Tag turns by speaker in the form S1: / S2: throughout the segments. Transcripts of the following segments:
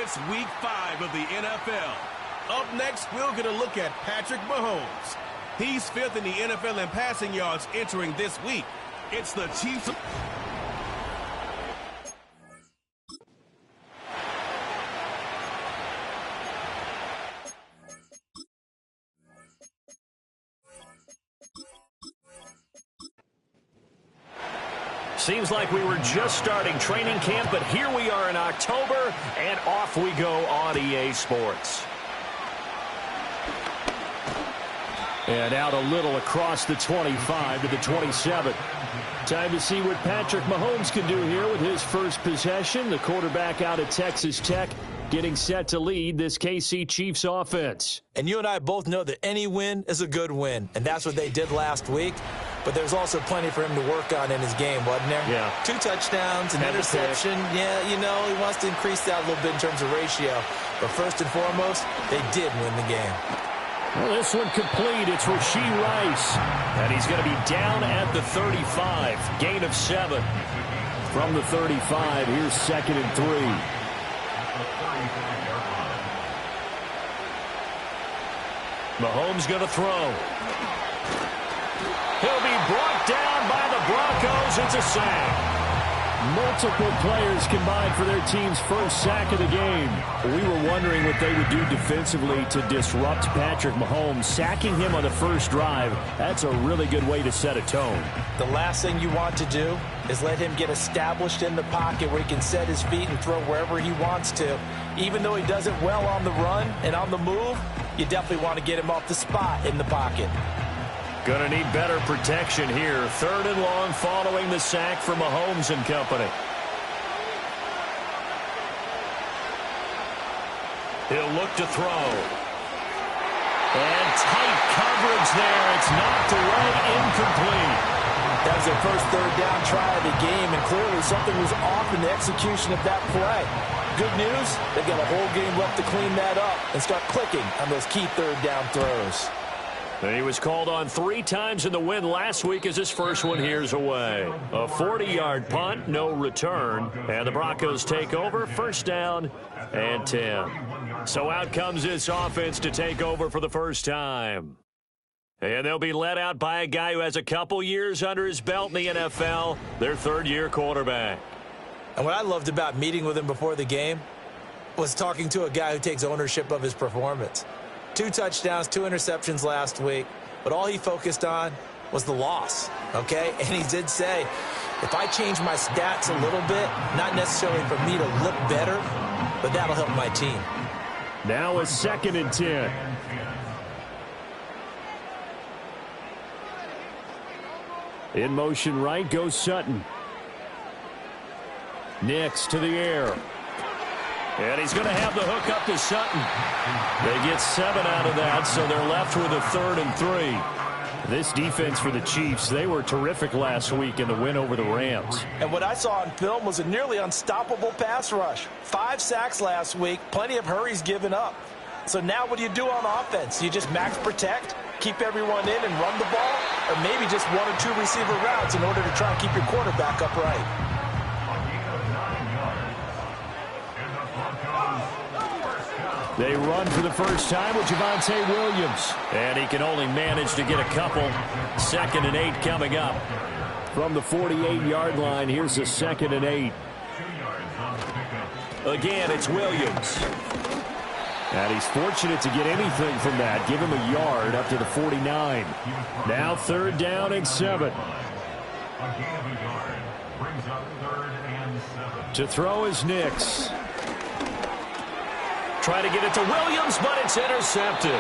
S1: It's week 5 of the NFL. Up next, we'll get a look at Patrick Mahomes. He's 5th in the NFL in passing yards entering this week. It's the Chiefs.
S2: Seems like we were just starting training camp, but here we are in October, and off we go on EA Sports. And out a little across the 25 to the 27. Time to see what Patrick Mahomes can do here with his first possession. The quarterback out of Texas Tech getting set to lead this KC Chiefs offense.
S3: And you and I both know that any win is a good win, and that's what they did last week. But there's also plenty for him to work on in his game, wasn't there?
S2: Yeah.
S3: 2 touchdowns, an interception. Yeah, you know, he wants to increase that a little bit in terms of ratio. But first and foremost, they did win the game.
S2: Well, this one complete. It's Rashee Rice. And he's going to be down at the 35. Gain of 7. From the 35, here's 2nd and 3. Mahomes going to throw. He'll be brought down by the Broncos. It's a sack. Multiple players combined for their team's first sack of the game. We were wondering what they would do defensively to disrupt Patrick Mahomes. Sacking him on the first drive, that's a really good way to set a tone.
S3: The last thing you want to do is let him get established in the pocket where he can set his feet and throw wherever he wants to. Even though he does it well on the run and on the move, you definitely want to get him off the spot in the pocket.
S2: Gonna need better protection here. 3rd and long following the sack for Mahomes and company. He'll look to throw. And tight coverage there. It's knocked away, incomplete.
S3: That was their first 3rd down try of the game, and clearly something was off in the execution of that play. Good news, they've got a whole game left to clean that up and start clicking on those key 3rd down throws.
S2: He was called on 3 times in the win last week as his first one here's away. A 40-yard punt, no return. And the Broncos take over, 1st down and 10. So out comes this offense to take over for the first time. And they'll be led out by a guy who has a couple years under his belt in the NFL, their 3rd-year quarterback.
S3: And what I loved about meeting with him before the game was talking to a guy who takes ownership of his performance. 2 touchdowns, 2 interceptions last week, but all he focused on was the loss, okay? And he did say, if I change my stats a little bit, not necessarily for me to look better, but that'll help my team.
S2: Now a 2nd and 10. In motion right goes Sutton. Nix to the air. And he's going to have the hook up to Sutton. They get 7 out of that, so they're left with a 3rd and 3. This defense for the Chiefs, they were terrific last week in the win over the Rams.
S3: And what I saw on film was a nearly unstoppable pass rush. 5 sacks last week, plenty of hurries given up. So now what do you do on offense? You just max protect, keep everyone in and run the ball, or maybe just 1 or 2 receiver routes in order to try and keep your quarterback upright.
S2: They run for the first time with Javonte Williams. And he can only manage to get a couple. 2nd and 8 coming up. From the 48-yard line, here's a 2nd and 8. Again, it's Williams. And he's fortunate to get anything from that. Give him a yard up to the 49. Now 3rd down and 7. To throw is Nix. Try to get it to Williams, but it's intercepted.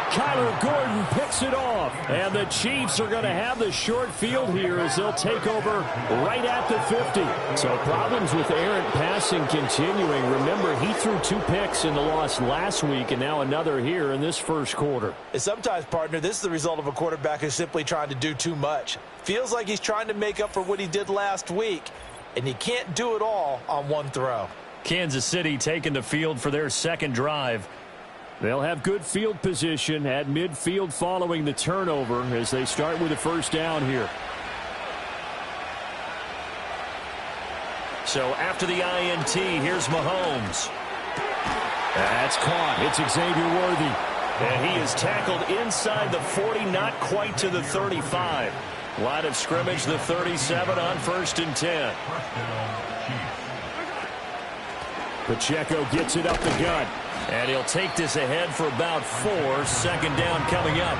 S2: Kyler Gordon picks it off. And the Chiefs are going to have the short field here as they'll take over right at the 50. So problems with errant passing continuing. Remember, he threw 2 picks in the loss last week and now another here in this first quarter.
S3: And sometimes, partner, this is the result of a quarterback who's simply trying to do too much. Feels like he's trying to make up for what he did last week, and he can't do it all on 1 throw.
S2: Kansas City taking the field for their 2nd drive. They'll have good field position at midfield following the turnover as they start with a 1st down here. So after the INT, here's Mahomes. That's caught. It's Xavier Worthy. And he is tackled inside the 40, not quite to the 35. Line of scrimmage, the 37 on 1st and 10. Pacheco gets it up the gut. And he'll take this ahead for about 4. 2nd down coming up.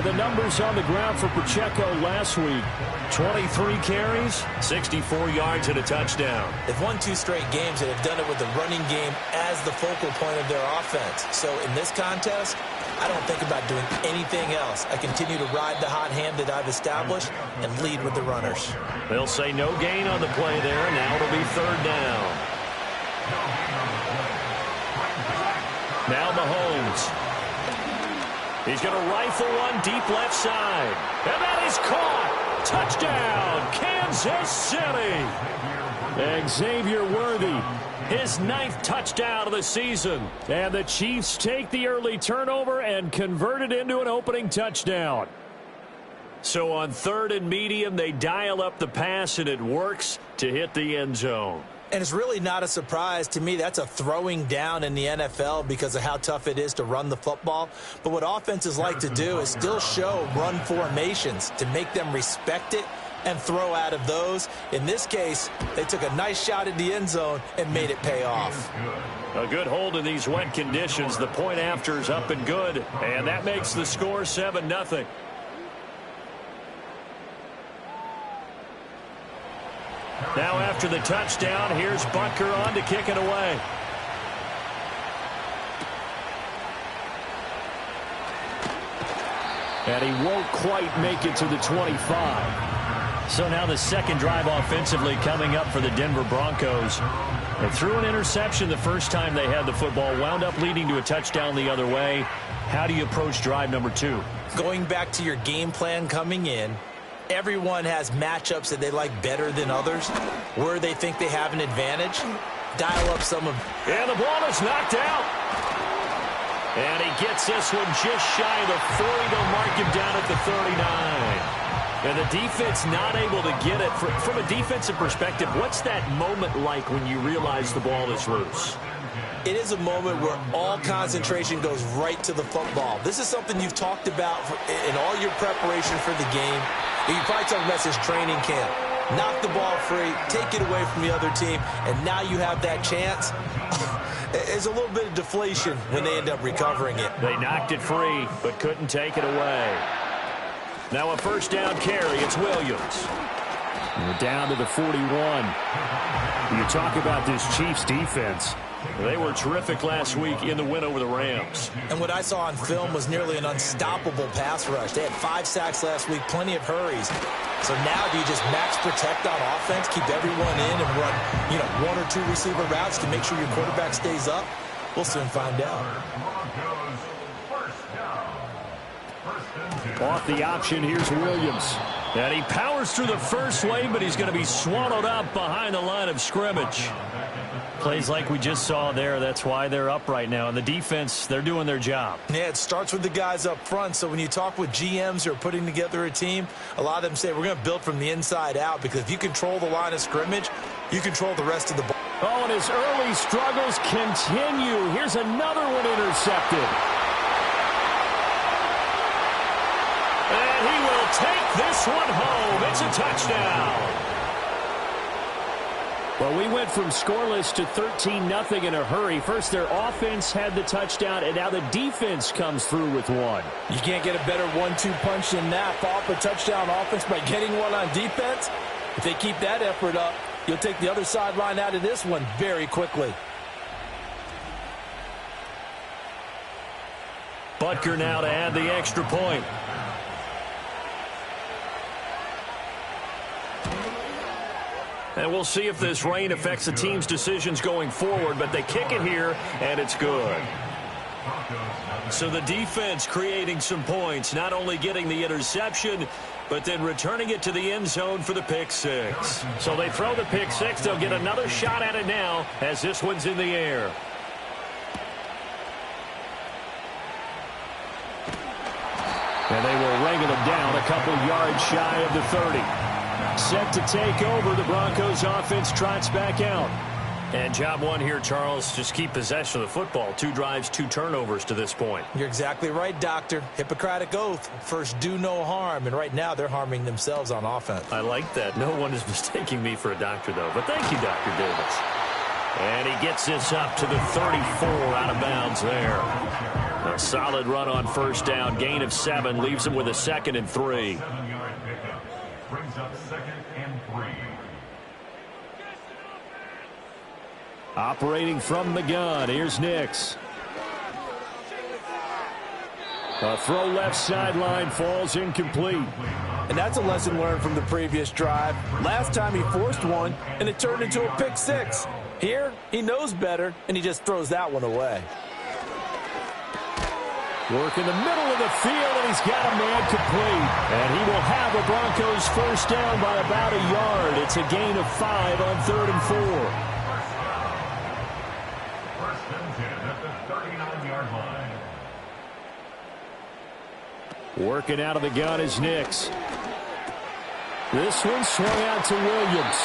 S2: The numbers on the ground for Pacheco last week. 23 carries, 64 yards and a touchdown.
S3: They've won 2 straight games and have done it with the running game as the focal point of their offense. So in this contest, I don't think about doing anything else. I continue to ride the hot hand that I've established and lead with the runners.
S2: They'll say no gain on the play there. Now it'll be 3rd down. Now Mahomes. He's going to rifle one deep left side. And that is caught. Touchdown, Kansas City. Xavier Worthy, his 9th touchdown of the season. And the Chiefs take the early turnover and convert it into an opening touchdown. So on 3rd and medium, they dial up the pass, and it works to hit the end zone.
S3: And it's really not a surprise to me. That's a throwing down in the NFL because of how tough it is to run the football. But what offenses like to do is still show run formations to make them respect it and throw out of those. In this case, they took a nice shot at the end zone and made it pay off.
S2: A good hold in these wet conditions. The point after is up and good. And that makes the score 7-0. Now after the touchdown, here's Butker on to kick it away. And he won't quite make it to the 25. So now the 2nd drive offensively coming up for the Denver Broncos. They threw an interception the first time they had the football, wound up leading to a touchdown the other way. How do you approach drive number 2?
S3: Going back to your game plan coming in, everyone has matchups that they like better than others, where they think they have an advantage. Dial up some of...
S2: And the ball is knocked out. And he gets this one just shy of the 40. They'll mark him down at the 39. And the defense not able to get it. From a defensive perspective, what's that moment like when you realize the ball is loose?
S3: It is a moment where all concentration goes right to the football. This is something you've talked about in all your preparation for the game. You probably talked about this training camp. Knock the ball free, take it away from the other team, and now you have that chance. There's a little bit of deflation when they end up recovering it.
S2: They knocked it free, but couldn't take it away. Now a 1st down carry. It's Williams. We're down to the 41. You talk about this Chiefs defense. They were terrific last week in the win over the Rams.
S3: And what I saw on film was nearly an unstoppable pass rush. They had 5 sacks last week, plenty of hurries. So now do you just max protect on offense, keep everyone in and run, 1 or 2 receiver routes to make sure your quarterback stays up? We'll soon find out.
S2: Off the option, here's Williams. And he powers through the first lane, but he's going to be swallowed up behind the line of scrimmage. Plays like we just saw there. That's why they're up right now. And the defense, they're doing their job.
S3: Yeah, it starts with the guys up front. So when you talk with GMs who are putting together a team, a lot of them say we're going to build from the inside out, because if you control the line of scrimmage, you control the rest of the ball.
S2: Oh, and his early struggles continue. Here's another one intercepted. And he will take this one home. It's a touchdown. Well, we went from scoreless to 13-0 in a hurry. First, their offense had the touchdown, and now the defense comes through with one.
S3: You can't get a better 1-2 punch than that. Follow up a touchdown offense by getting one on defense. If they keep that effort up, you'll take the other sideline out of this one very quickly.
S2: Butker now to add the extra point. And we'll see if this rain affects the team's decisions going forward, but they kick it here, and it's good. So the defense creating some points, not only getting the interception, but then returning it to the end zone for the pick six. So they throw the pick six. They'll get another shot at it now as this one's in the air. And they will wrangle him down a couple yards shy of the 30. Set to take over, the Broncos offense trots back out. And job one here, Charles, just keep possession of the football. 2 drives, 2 turnovers to this point.
S3: You're exactly right, Doctor. Hippocratic oath. First, do no harm. And right now, they're harming themselves on offense.
S2: I like that. No one is mistaking me for a doctor, though. But thank you, Dr. Davis. And he gets this up to the 34, out of bounds there. A solid run on first down. Gain of 7 leaves him with a 2nd and 3.
S4: 7-yard pickup brings up 2nd and 3.
S5: Operating from the gun, here's Nix. A throw left sideline, falls incomplete.
S3: And that's a lesson learned from the previous drive. Last time he forced one, and it turned into a pick 6. Here, he knows better, and he just throws that one away.
S5: Work in the middle of the field, and he's got a man complete. And he will have the Broncos first down by about a yard. It's a gain of 5 on 3rd and 4.
S4: First and 10 at the 39-yard line.
S5: Working out of the gun is Nix. This one swung out to Williams.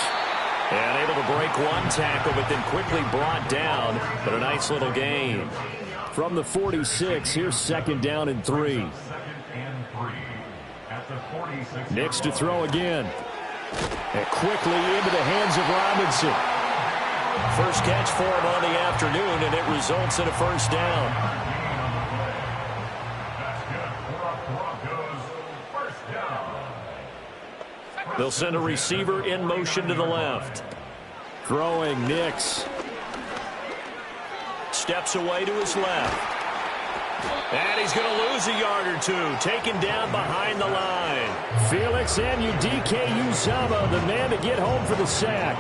S2: And able to break one tackle, but then quickly brought down. But a nice little gain.
S5: From the 46, here's 2nd down and 3.
S4: 2nd and 3 at the 46.
S5: Nix to throw again. And quickly into the hands of Robinson.
S2: First catch for him on the afternoon, and it results in a first down.
S4: That's good for a Broncos first down.
S2: They'll send a receiver in motion to the left.
S5: Throwing Nix.
S2: Steps away to his left. And he's going to lose a yard or 2. Taken down behind the line.
S5: Felix Anudike-Uzomah, the man to get home for the sack.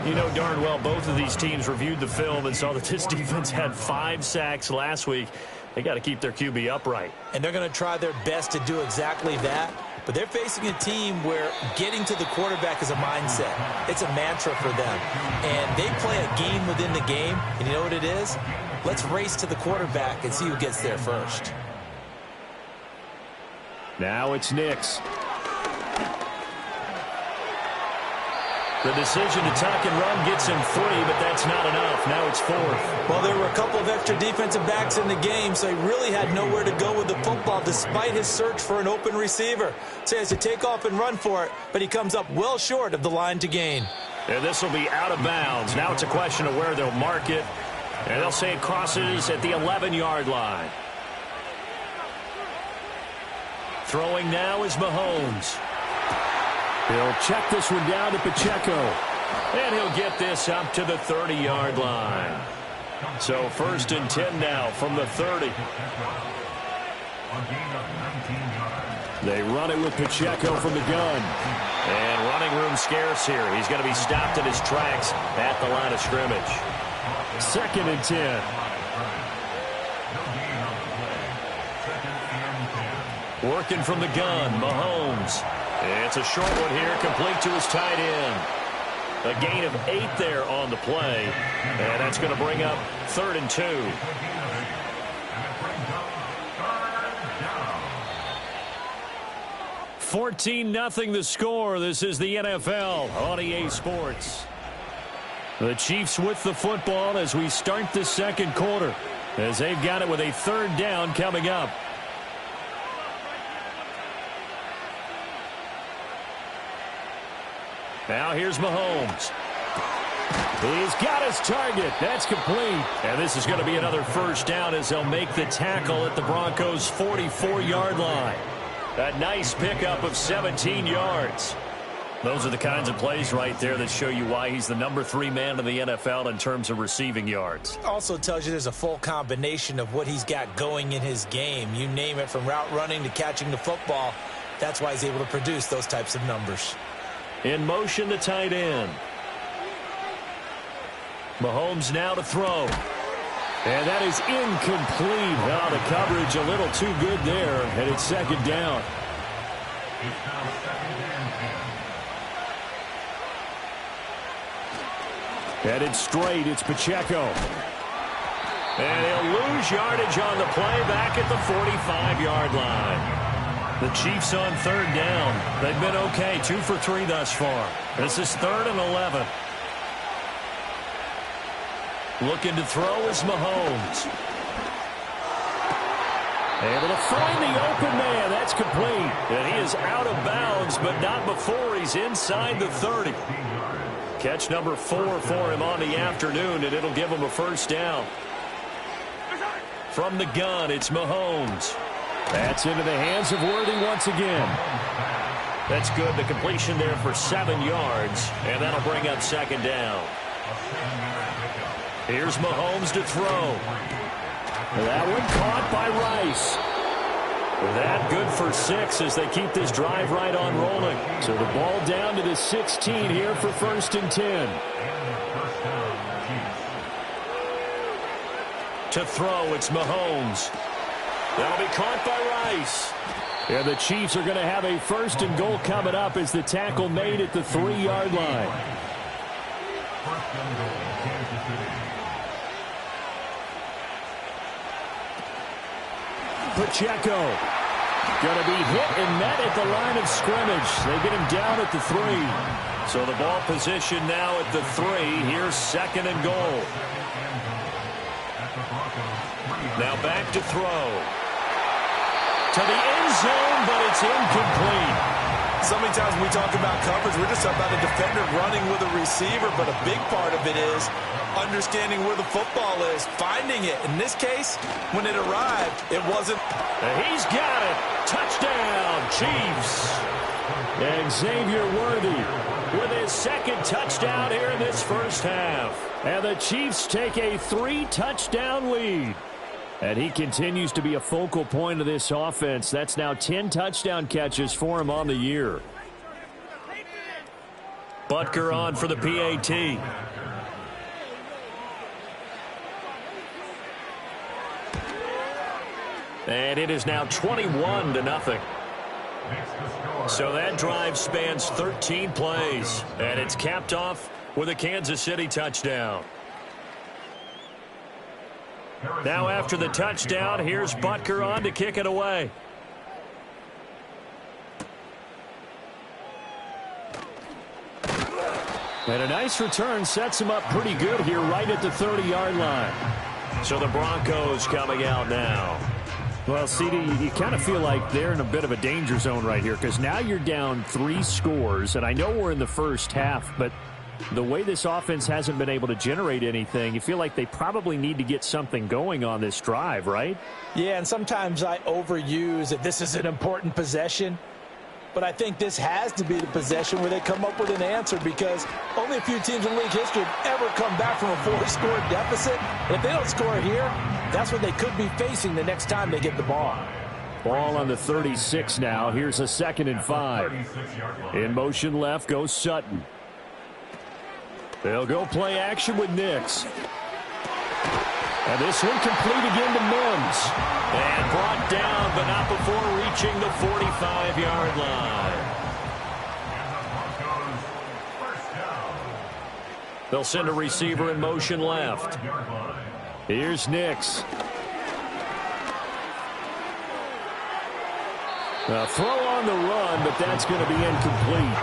S2: You know darn well both of these teams reviewed the film and saw that this defense had 5 sacks last week. They got to keep their QB upright.
S3: And they're going to try their best to do exactly that. But they're facing a team where getting to the quarterback is a mindset. It's a mantra for them. And they play a game within the game. And you know what it is? Let's race to the quarterback and see who gets there first.
S5: Now it's Nix.
S2: The decision to tuck and run gets him 3, but that's not enough. Now it's 4th.
S3: Well, there were a couple of extra defensive backs in the game, so he really had nowhere to go with the football despite his search for an open receiver. So he has to take off and run for it, but he comes up well short of the line to gain.
S2: And this will be out of bounds. Now it's a question of where they'll mark it. And they'll say it crosses at the 11-yard line. Throwing now is Mahomes.
S5: He'll check this one down to Pacheco.
S2: And he'll get this up to the 30-yard line. So 1st and 10 now from the 30.
S5: They run it with Pacheco from the gun.
S2: And running room scarce here. He's going to be stopped in his tracks at the line of scrimmage.
S5: 2nd and 10.
S2: Working from the gun, Mahomes. It's a short one here, complete to his tight end. A gain of 8 there on the play. And that's going to bring up 3rd and 2.
S5: 14-0 the score. This is the NFL on EA Sports. The Chiefs with the football as we start the 2nd quarter, as they've got it with a 3rd down coming up.
S2: Now here's Mahomes.
S5: He's got his target. That's complete.
S2: And this is going to be another first down as they'll make the tackle at the Broncos' 44-yard line. A nice pickup of 17 yards. Those are the kinds of plays right there that show you why he's the number 3 man in the NFL in terms of receiving yards.
S3: Also tells you there's a full combination of what he's got going in his game. You name it, from route running to catching the football. That's why he's able to produce those types of numbers.
S2: In motion, the tight end. Mahomes now to throw.
S5: And that is incomplete. Oh, the coverage a little too good there, and it's 2nd down. Headed straight, it's Pacheco.
S2: And he'll lose yardage on the play back at the 45-yard line. The Chiefs on 3rd down. They've been okay, 2 for 3 thus far. This is 3rd and 11. Looking to throw is Mahomes. Able to find the open man. That's complete. And he is out of bounds, but not before he's inside the 30. Catch number 4 for him on the afternoon, and it'll give him a first down. From the gun, it's Mahomes. That's into the hands of Worthy once again. That's good. The completion there for 7 yards, and that'll bring up second down. Here's Mahomes to throw. That one caught by Rice. That good for 6 as they keep this drive right on rolling. So the ball down to the 16 here for 1st and 10. To throw, it's Mahomes. That'll be caught by Rice. Yeah, the Chiefs are going to have a 1st and goal coming up as the tackle made at the 3-yard line. Pacheco going to be hit and met at the line of scrimmage. They get him down at the 3. So the ball position now at the 3. Here's 2nd and goal. Now back to throw. To the end zone, but it's incomplete.
S3: So many times when we talk about coverage, we're just talking about a defender running with a receiver, but a big part of it is understanding where the football is, finding it. In this case, when it arrived, it wasn't.
S2: He's got it. Touchdown, Chiefs. And Xavier Worthy with his 2nd touchdown here in this first half. And the Chiefs take a 3-touchdown lead. And he continues to be a focal point of this offense. That's now 10 touchdown catches for him on the year. Butker on for the PAT. And it is now 21-0. So that drive spans 13 plays. And it's capped off with a Kansas City touchdown. Now after the touchdown, here's Butker on to kick it away. And a nice return sets him up pretty good here right at the 30-yard line. So the Broncos coming out now.
S5: Well, CD, you kind of feel like they're in a bit of a danger zone right here because now you're down 3 scores, and I know we're in the first half, but the way this offense hasn't been able to generate anything, you feel like they probably need to get something going on this drive, right?
S3: Yeah, and sometimes I overuse that this is an important possession, but I think this has to be the possession where they come up with an answer because only a few teams in league history have ever come back from a 4-score deficit. And if they don't score here, that's what they could be facing the next time they get the ball.
S5: Ball on the 36 now. Here's a 2nd and 5. In motion left goes Sutton. They'll go play action with Nix. And this one complete again to Mims.
S2: And brought down, but not before reaching the 45-yard line. They'll send a receiver in motion left.
S5: Here's Nix. A throw on the run, but that's going to be incomplete.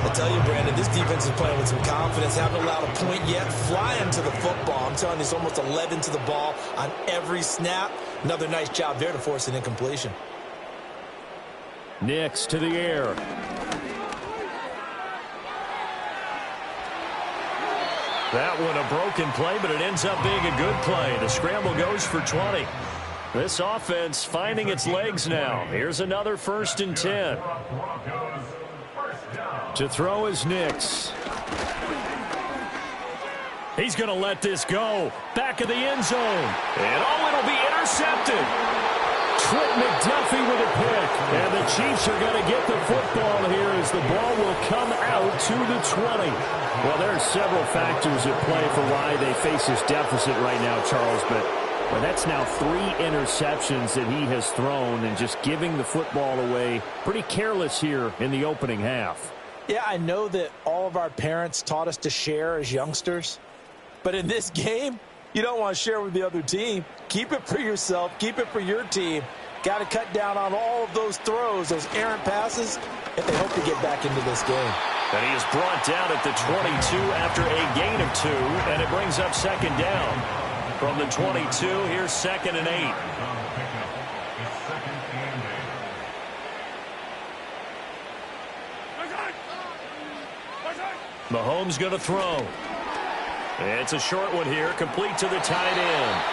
S3: I'll tell you, Brandon, this defense is playing with some confidence. Haven't allowed a point yet. Flying to the football. I'm telling you, it's almost 11 to the ball on every snap. Another nice job there to force an incompletion.
S5: Nix to the air.
S2: That one a broken play, but it ends up being a good play. The scramble goes for 20. This offense finding its legs now. Here's another 1st and 10.
S5: To throw is Nix.
S2: He's going to let this go. Back of the end zone. And it'll be intercepted.
S5: Trent McDuffie with a pick. And the Chiefs are going to get the football here as the ball will come out to the 20. Well, there are several factors at play for why they face this deficit right now, Charles, but that's now 3 interceptions that he has thrown and just giving the football away. Pretty careless here in the opening half.
S3: Yeah, I know that all of our parents taught us to share as youngsters. But in this game, you don't want to share with the other team. Keep it for yourself. Keep it for your team. Got to cut down on all of those throws, those errant passes, if they hope to get back into this game.
S2: And he is brought down at the 22 after a gain of 2, and it brings up second down. From the 22, here's 2nd and 8. Mahomes going to throw. It's a short one here, complete to the tight end.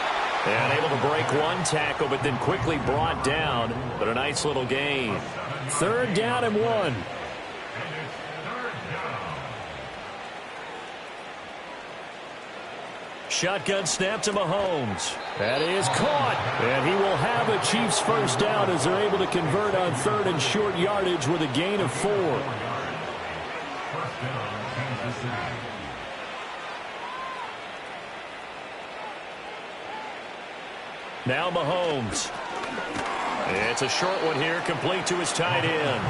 S2: And able to break one tackle, but then quickly brought down. But a nice little gain.
S5: 3rd down and 1.
S2: Shotgun snap to Mahomes.
S5: That is caught. And he will have a Chiefs first down as they're able to convert on 3rd and short yardage with a gain of 4.
S2: Now Mahomes. It's a short one here, complete to his tight end.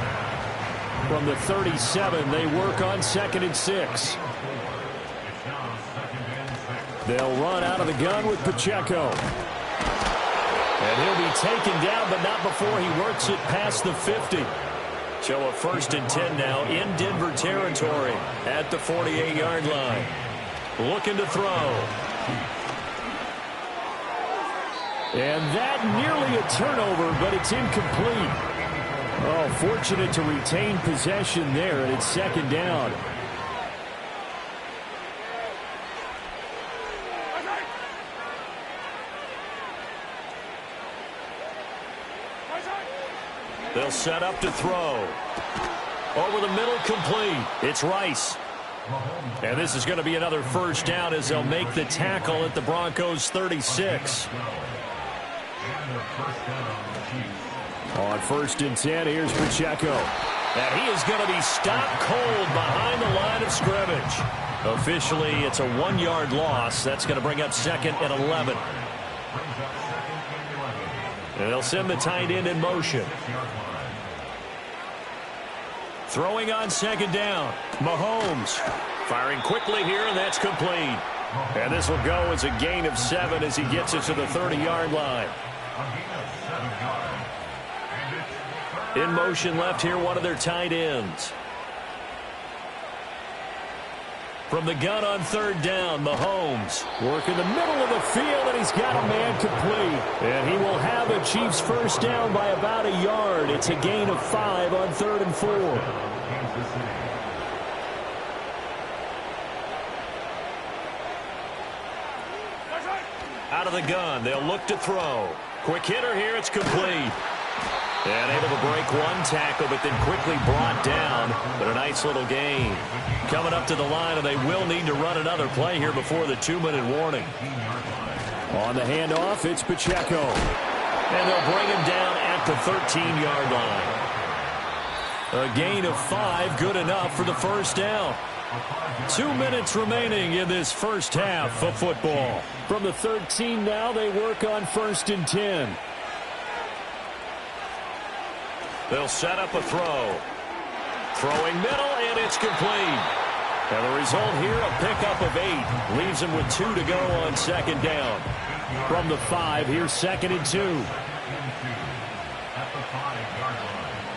S5: From the 37, they work on 2nd and 6. They'll run out of the gun with Pacheco.
S2: And he'll be taken down, but not before he works it past the 50. So a 1st and 10 now in Denver territory at the 48-yard line. Looking to throw.
S5: And that nearly a turnover, but it's incomplete. Oh, fortunate to retain possession there, and it's 2nd down.
S2: They'll set up to throw. Over the middle, complete. It's Rice. And this is going to be another 1st down as they'll make the tackle at the Broncos' 36.
S5: On 1st and 10, here's Pacheco.
S2: And he is going to be stopped cold behind the line of scrimmage. Officially, it's a 1-yard loss. That's going to bring up 2nd and 11. And they'll send the tight end in motion. Throwing on 2nd down. Mahomes firing quickly here, and that's complete. And this will go as a gain of 7 as he gets it to the 30-yard line. In motion left here, one of their tight ends. From the gun on 3rd down, Mahomes working the middle of the field, and he's got a man complete. And he will have a Chiefs first down by about a yard. It's a gain of 5 on 3rd and 4. Out of the gun, they'll look to throw. Quick hitter here, it's complete. And able to break one tackle, but then quickly brought down. But a nice little gain. Coming up to the line, and they will need to run another play here before the 2-minute warning.
S5: On the handoff, it's Pacheco.
S2: And they'll bring him down at the 13-yard line. A gain of 5, good enough for the first down.
S5: 2 minutes remaining in this first half of football. From the 13 now, they work on 1st and 10.
S2: They'll set up a throw. Throwing middle, and it's complete. And the result here, a pickup of 8. Leaves them with 2 to go on 2nd down.
S5: From the 5, here's 2nd and 2.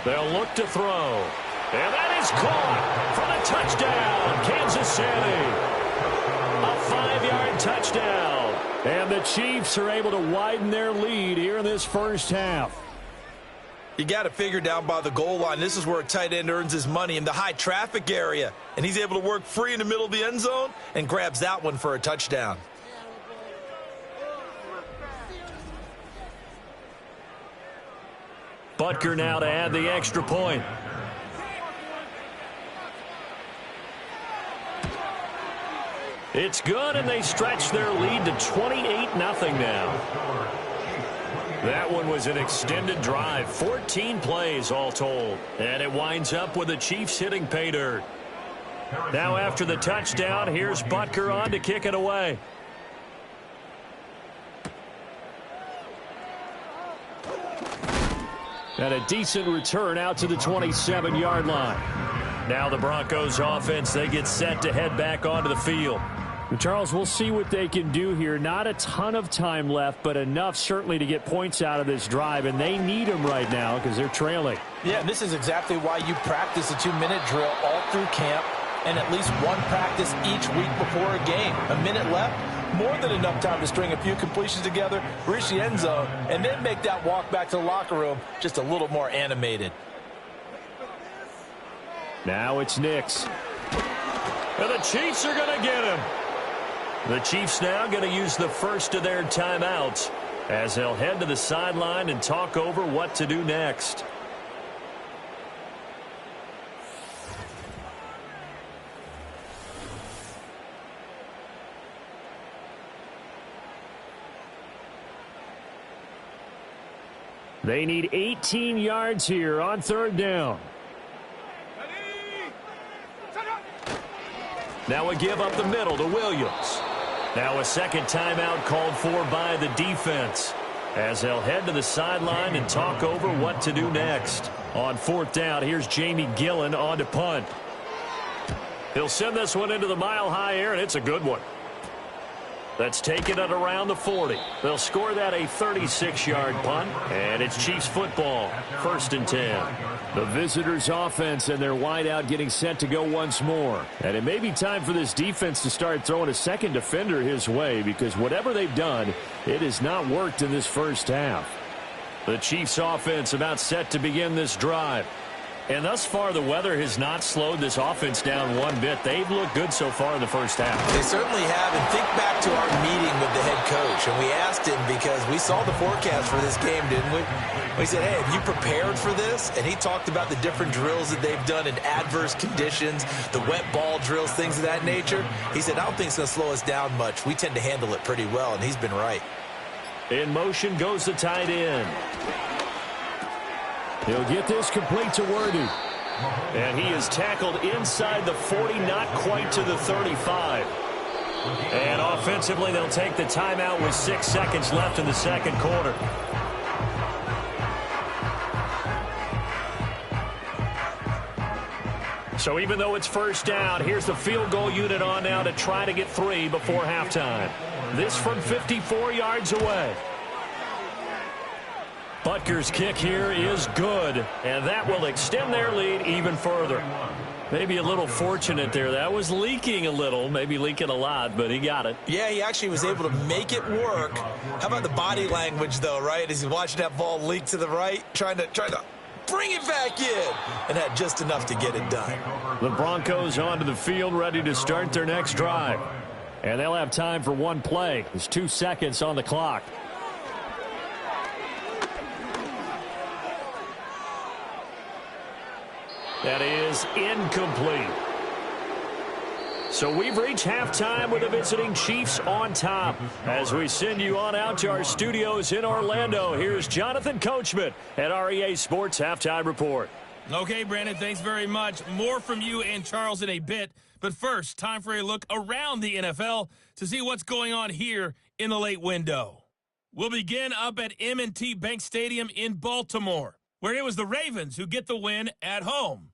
S2: They'll look to throw. And that is caught for the touchdown, Kansas City. A 5-yard touchdown.
S5: And the Chiefs are able to widen their lead here in this first half.
S3: You got to figure down by the goal line. This is where a tight end earns his money, in the high traffic area. And he's able to work free in the middle of the end zone and grabs that one for a touchdown.
S2: Butker now to add the extra point. It's good, and they stretch their lead to 28-0 now. That one was an extended drive, 14 plays all told. And it winds up with the Chiefs hitting pay dirt. Now after the touchdown, here's Butker on to kick it away.
S5: And a decent return out to the 27-yard line.
S2: Now the Broncos offense, they get set to head back onto the field.
S5: Charles, we'll see what they can do here. Not a ton of time left, but enough certainly to get points out of this drive, and they need them right now because they're trailing.
S3: Yeah, and this is exactly why you practice a 2-minute drill all through camp and at least one practice each week before a game. A minute left, more than enough time to string a few completions together, reach the end zone, and then make that walk back to the locker room just a little more animated.
S5: Now it's Nix. And the Chiefs are going to get him. The Chiefs now going to use the first of their timeouts as they'll head to the sideline and talk over what to do next. They need 18 yards here on third down. Now a give up the middle to Williams. Now a second timeout called for by the defense as they'll head to the sideline and talk over what to do next. On fourth down, here's Jamie Gillen on to punt. He'll send this one into the mile-high air, and it's a good one. That's taken at around the 40. They'll score that a 36-yard punt, and it's Chiefs football, 1st and 10. The visitors' offense and their wideout getting set to go once more. And it may be time for this defense to start throwing a second defender his way because whatever they've done, it has not worked in this first half. The Chiefs' offense about set to begin this drive. And thus far, the weather has not slowed this offense down one bit. They've looked good so far in the first half.
S3: They certainly have. And think back to our meeting with the head coach. And we asked him because we saw the forecast for this game, didn't we? We said, hey, have you prepared for this? And he talked about the different drills that they've done in adverse conditions, the wet ball drills, things of that nature. He said, I don't think it's going to slow us down much. We tend to handle it pretty well, and he's been right.
S5: In motion goes the tight end. He'll get this complete to Worthy. And he is tackled inside the 40, not quite to the 35. And offensively, they'll take the timeout with 6 seconds left in the second quarter. So even though it's first down, here's the field goal unit on now to try to get 3 before halftime. This from 54 yards away. Butker's kick here is good, and that will extend their lead even further. Maybe a little fortunate there. That was leaking a little, maybe leaking a lot, but he got it.
S3: Yeah, he actually was able to make it work. How about the body language, though, right? As he's watching that ball leak to the right, trying to bring it back in, and had just enough to get it done.
S5: The Broncos onto the field, ready to start their next drive. And they'll have time for one play. There's 2 seconds on the clock. That is incomplete. So we've reached halftime with the visiting Chiefs on top. As we send you on out to our studios in Orlando, here's Jonathan Coachman at REA Sports Halftime Report.
S6: Okay, Brandon, thanks very much. More from you and Charles in a bit. But first, time for a look around the NFL to see what's going on here in the late window. We'll begin up at M&T Bank Stadium in Baltimore, where it was the Ravens who get the win at home.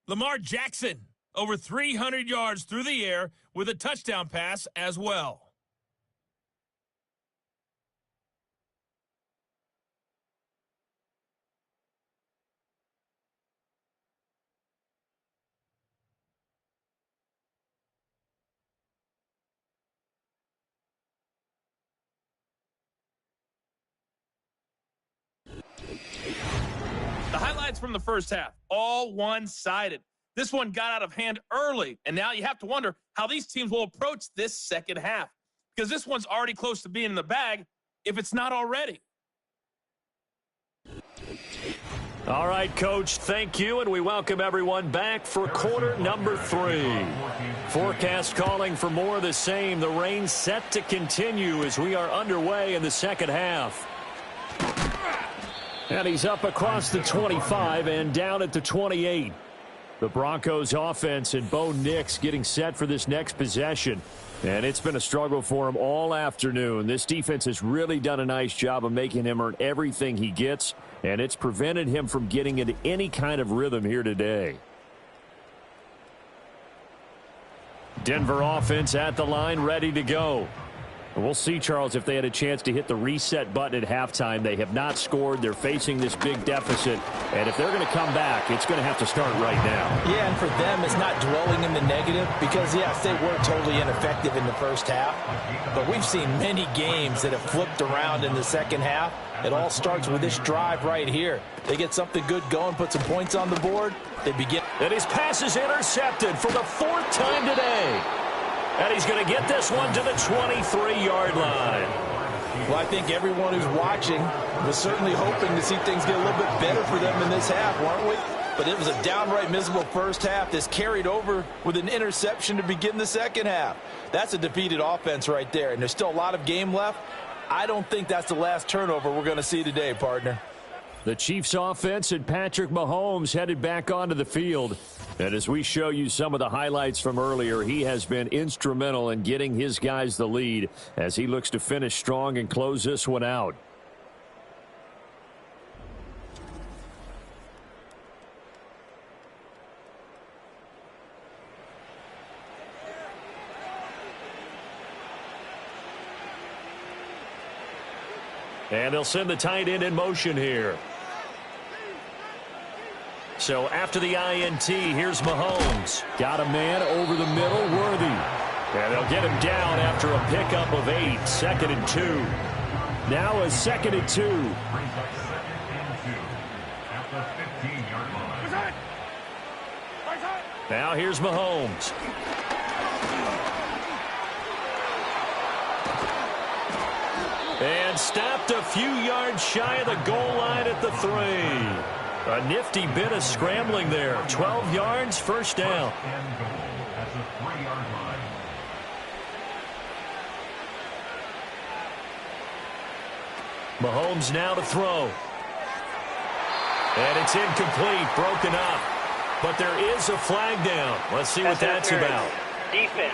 S6: Lamar Jackson, over 300 yards through the air with a touchdown pass as well. The highlights from the first half, all one-sided. This one got out of hand early, and now you have to wonder how these teams will approach this second half, because this one's already close to being in the bag if it's not already.
S5: All right, Coach, thank you, and we welcome everyone back for quarter number 3. Forecast calling for more of the same. The rain set to continue as we are underway in the second half. And he's up across the 25 and down at the 28. The Broncos offense and Bo Nix getting set for this next possession. And it's been a struggle for him all afternoon. This defense has really done a nice job of making him earn everything he gets, and it's prevented him from getting into any kind of rhythm here today. Denver offense at the line, ready to go. We'll see, Charles, if they had a chance to hit the reset button at halftime. They have not scored. They're facing this big deficit. And if they're going to come back, it's going to have to start right now.
S3: Yeah, and for them, it's not dwelling in the negative because, yes, they were totally ineffective in the first half. But we've seen many games that have flipped around in the second half. It all starts with this drive right here. They get something good going, put some points on the board. They begin.
S5: And his pass is intercepted for the fourth time today. And he's going to get this one to the 23-yard line.
S3: Well, I think everyone who's watching was certainly hoping to see things get a little bit better for them in this half, weren't we? But it was a downright miserable first half. This carried over with an interception to begin the second half. That's a defeated offense right there, and there's still a lot of game left. I don't think that's the last turnover we're going to see today, partner.
S5: The Chiefs offense and Patrick Mahomes headed back onto the field. And as we show you some of the highlights from earlier, he has been instrumental in getting his guys the lead as he looks to finish strong and close this one out. And they'll send the tight end in motion here. So after the INT, here's Mahomes. Got a man over the middle, Worthy. And they'll get him down after a pickup of 8. 2nd and 2. Now a 2nd and 2. Now here's Mahomes. And stopped a few yards shy of the goal line at the 3. A nifty bit of scrambling there. 12 yards, first down. Mahomes now to throw. And it's incomplete, broken up. But there is a flag down. Let's see what that's about.
S7: Defense.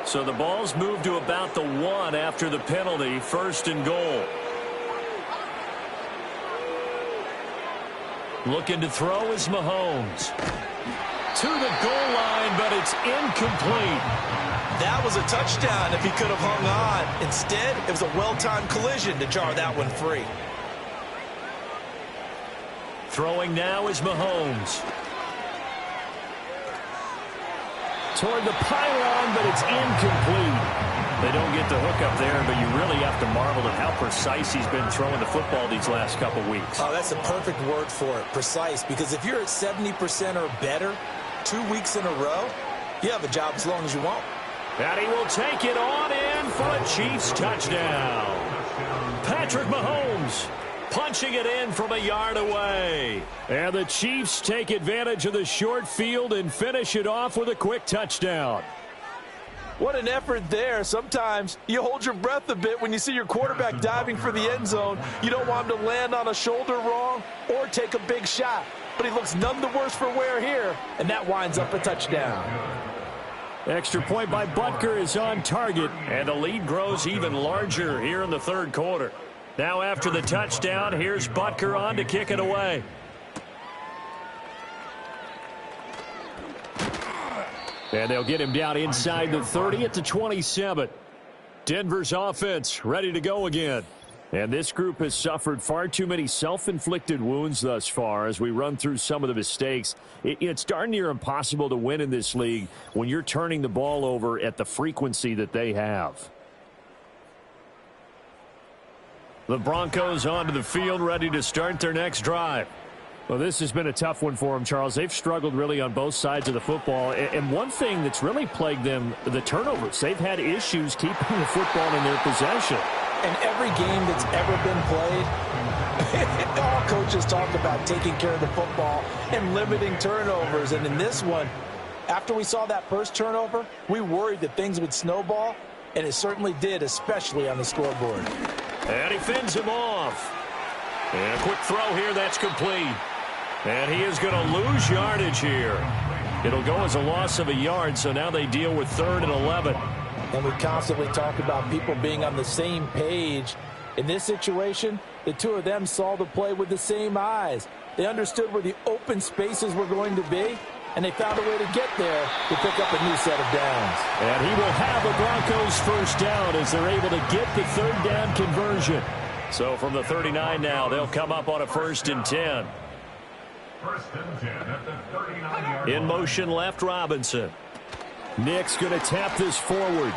S5: So the ball's moved to about the 1 after the penalty, 1st and goal. Looking to throw is Mahomes. To the goal line, but it's incomplete.
S3: That was a touchdown if he could have hung on. Instead, it was a well-timed collision to jar that one free.
S5: Throwing now is Mahomes. Toward the pylon, but it's incomplete. They don't get the hook up there, but you really have to marvel at how precise he's been throwing the football these last couple weeks.
S3: Oh, that's the perfect word for it, precise, because if you're at 70% or better 2 weeks in a row, you have a job as long as you want.
S5: And he will take it on in for a Chiefs touchdown. Patrick Mahomes punching it in from a yard away. And the Chiefs take advantage of the short field and finish it off with a quick touchdown.
S3: What an effort there. Sometimes you hold your breath a bit when you see your quarterback diving for the end zone. You don't want him to land on a shoulder wrong or take a big shot. But he looks none the worse for wear here, and that winds up a touchdown.
S5: Extra point by Butker is on target, and the lead grows even larger here in the 3rd quarter. Now after the touchdown, here's Butker on to kick it away. And they'll get him down inside the 30 at the 27. Denver's offense ready to go again. And this group has suffered far too many self-inflicted wounds thus far as we run through some of the mistakes. It's darn near impossible to win in this league when you're turning the ball over at the frequency that they have. The Broncos onto the field, ready to start their next drive. Well, this has been a tough one for them, Charles. They've struggled really on both sides of the football. And one thing that's really plagued them, the turnovers. They've had issues keeping the football in their possession.
S3: In every game that's ever been played, all coaches talk about taking care of the football and limiting turnovers. And in this one, after we saw that first turnover, we worried that things would snowball, and it certainly did, especially on the scoreboard.
S5: And he fends him off. And a quick throw here, that's complete. And he is going to lose yardage here. It'll go as a loss of a yard, so now they deal with 3rd and 11.
S3: And we constantly talk about people being on the same page. In this situation, the two of them saw the play with the same eyes. They understood where the open spaces were going to be, and they found a way to get there to pick up a new set of downs.
S5: And he will have a Broncos first down as they're able to get the third down conversion. So from the 39 now, they'll come up on a 1st and 10.
S4: 1st and 10 at the 39-yard line.
S5: In motion left, Robinson. Nick's going to tap this forward.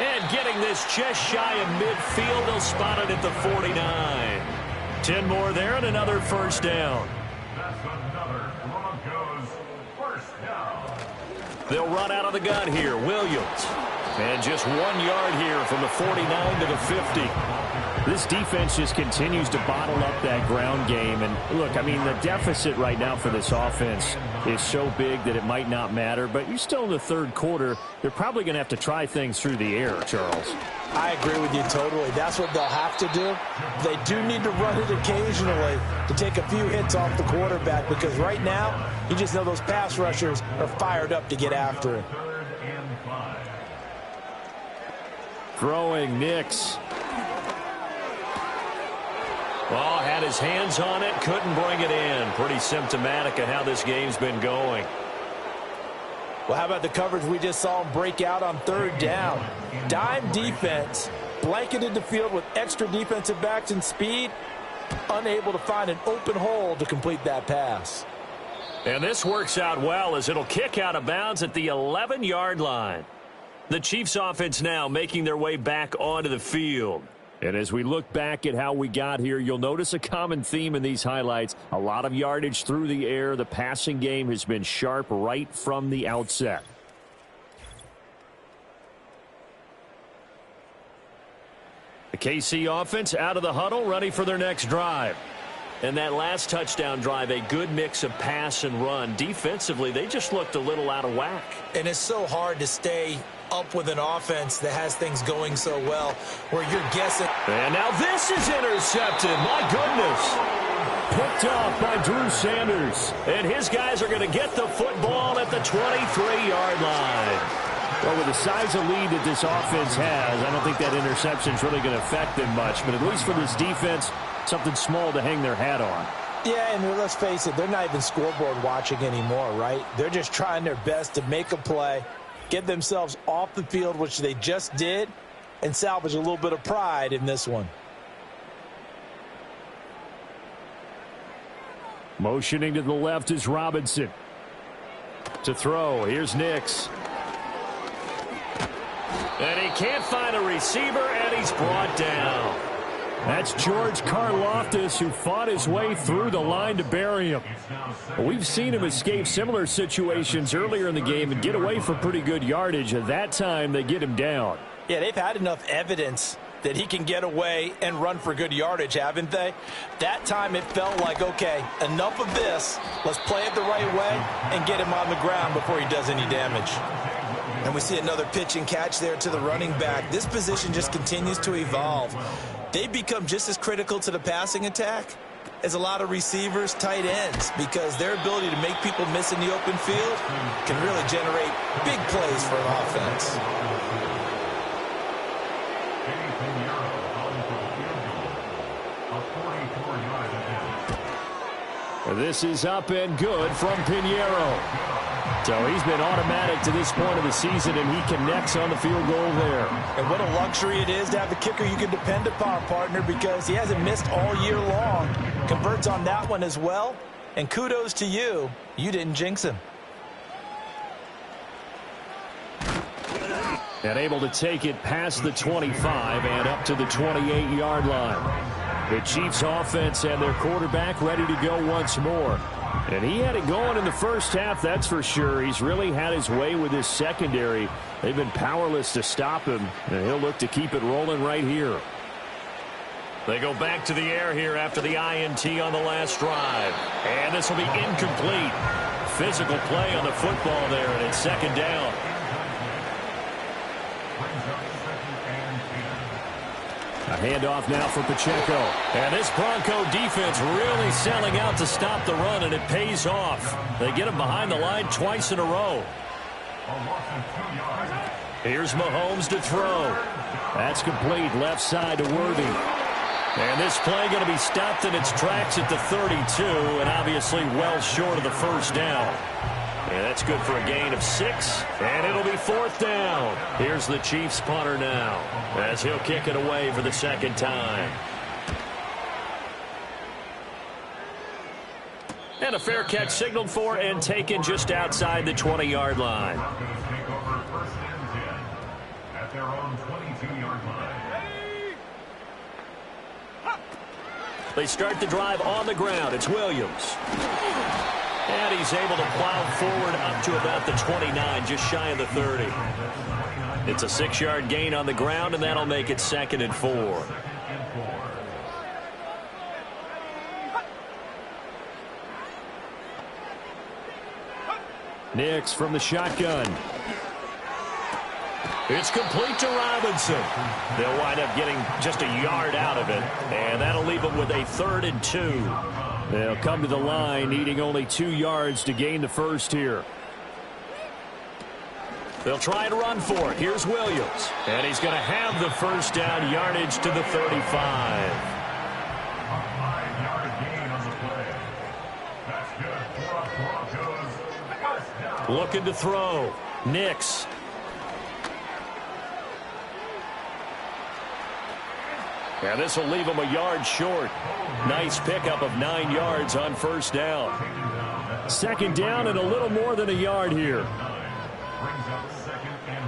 S5: And getting this just shy of midfield, they'll spot it at the 49. 10 more there and another first down.
S4: That's another Broncos first down.
S5: They'll run out of the gun here. Williams. And just 1 yard here from the 49 to the 50.
S2: This defense just continues to bottle up that ground game. And look, I mean, the deficit right now for this offense is so big that it might not matter. But you're still in the third quarter. They're probably going to have to try things through the air, Charles.
S3: I agree with you totally. That's what they'll have to do. They do need to run it occasionally to take a few hits off the quarterback, because right now, you just know those pass rushers are fired up to get after it.
S4: 3rd and 5.
S5: Throwing Nix. Well, had his hands on it, couldn't bring it in. Pretty symptomatic of how this game's been going.
S3: Well, how about the coverage we just saw him break out on 3rd down? Dime defense, blanketed the field with extra defensive backs and speed, unable to find an open hole to complete that pass.
S5: And this works out well as it'll kick out of bounds at the 11-yard line. The Chiefs offense now making their way back onto the field.
S2: And as we look back at how we got here, you'll notice a common theme in these highlights. A lot of yardage through the air. The passing game has been sharp right from the outset. The KC offense out of the huddle, ready for their next drive.
S5: And that last touchdown drive, a good mix of pass and run. Defensively, they just looked a little out of whack.
S3: And it's so hard to stay up with an offense that has things going so well, where you're guessing.
S5: And now this is intercepted. My goodness.
S2: Picked off by Drew Sanders.
S5: And his guys are going to get the football at the 23-yard line.
S2: Well, with the size of lead that this offense has, I don't think that interception is really going to affect them much. But at least for this defense, something small to hang their hat on.
S3: Yeah, and let's face it, they're not even scoreboard watching anymore, right? They're just trying their best to make a play, get themselves off the field, which they just did, and salvage a little bit of pride in this one.
S2: Motioning to the left is Robinson. To throw, here's Nix.
S5: And he can't find a receiver, and he's brought down.
S2: That's George Karlaftis, who fought his way through the line to bury him. We've seen him escape similar situations earlier in the game and get away for pretty good yardage. At that time, they get him down.
S3: Yeah, they've had enough evidence that he can get away and run for good yardage, haven't they? That time it felt like, okay, enough of this. Let's play it the right way and get him on the ground before he does any damage. And we see another pitch and catch there to the running back. This position just continues to evolve. They become just as critical to the passing attack as a lot of receivers, tight ends, because their ability to make people miss in the open field can really generate big plays for an offense.
S2: This is up and good from Pinheiro. So he's been automatic to this point of the season, and he connects on the field goal there.
S3: And what a luxury it is to have a kicker you can depend upon, partner, because he hasn't missed all year long. Converts on that one as well. And kudos to you. You didn't jinx him.
S2: And able to take it past the 25 and up to the 28-yard line. The Chiefs offense and their quarterback ready to go once more. And he had it going in the first half, that's for sure. He's really had his way with his secondary. They've been powerless to stop him, and he'll look to keep it rolling right here.
S5: They go back to the air here after the INT on the last drive. And this will be incomplete. Physical play on the football there, and it's 2nd down.
S2: A handoff now for Pacheco.
S5: And this Bronco defense really selling out to stop the run, and it pays off. They get him behind the line twice in a row. Here's Mahomes to throw.
S2: That's complete, left side to Worthy.
S5: And this play going to be stopped in its tracks at the 32, and obviously well short of the first down. And that's good for a gain of 6, and it'll be 4th down. Here's the Chiefs punter now, as he'll kick it away for the second time. And a fair catch signaled for and taken just outside the 20-yard line.
S4: Take over 1st and 10 at their own 22-yard line.
S2: They start the drive on the ground. It's Williams. And he's able to plow forward up to about the 29, just shy of the 30. It's a 6-yard gain on the ground, and that'll make it 2nd and 4.
S5: Nix from the shotgun.
S2: It's complete to Robinson. They'll wind up getting just a yard out of it, and that'll leave them with a 3rd and 2.
S5: They'll come to the line needing only 2 yards to gain the first here.
S2: They'll try and run for it. Here's Williams. And he's going to have the first down, yardage to the 35.
S4: A 5-yard gain on the play. That's good for a Broncos first down.
S2: Looking to throw. Nix.
S5: And this will leave him a yard short. Nice pickup of 9 yards on first down. 2nd down and a little more than a yard here.
S4: Brings up 2nd and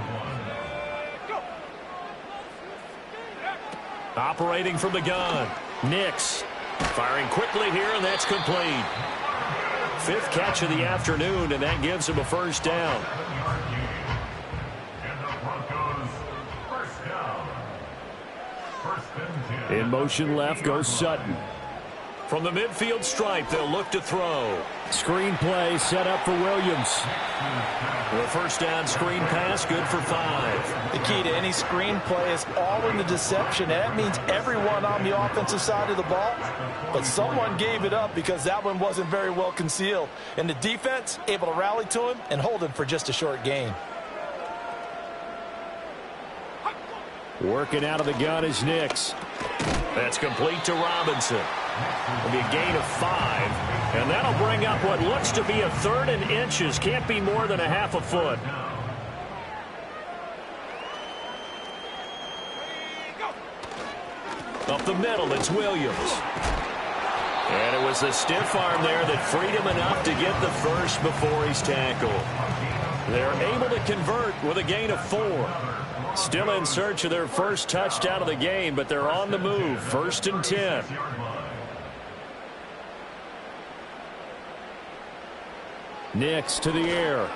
S4: 1.
S2: Operating from the gun. Nix. Firing quickly here, and that's complete. 5th catch of the afternoon, and that gives him a first down.
S4: And the Broncos first down. 1st and 10.
S5: In motion left goes Sutton.
S2: From the midfield stripe, they'll look to throw.
S5: Screen play set up for Williams.
S2: The first down screen pass, good for 5.
S3: The key to any screen play is all in the deception. And that means everyone on the offensive side of the ball. But someone gave it up because that one wasn't very well concealed. And the defense able to rally to him and hold him for just a short gain.
S5: Working out of the gun is Nix.
S2: That's complete to Robinson. It'll be a gain of 5. And that'll bring up what looks to be a 3rd and inches. Can't be more than a half a foot. Up the middle, it's Williams. And it was the stiff arm there that freed him enough to get the first before he's tackled. They're able to convert with a gain of 4. Still in search of their first touchdown of the game, but they're on the move. 1st and 10.
S5: Nix to the air.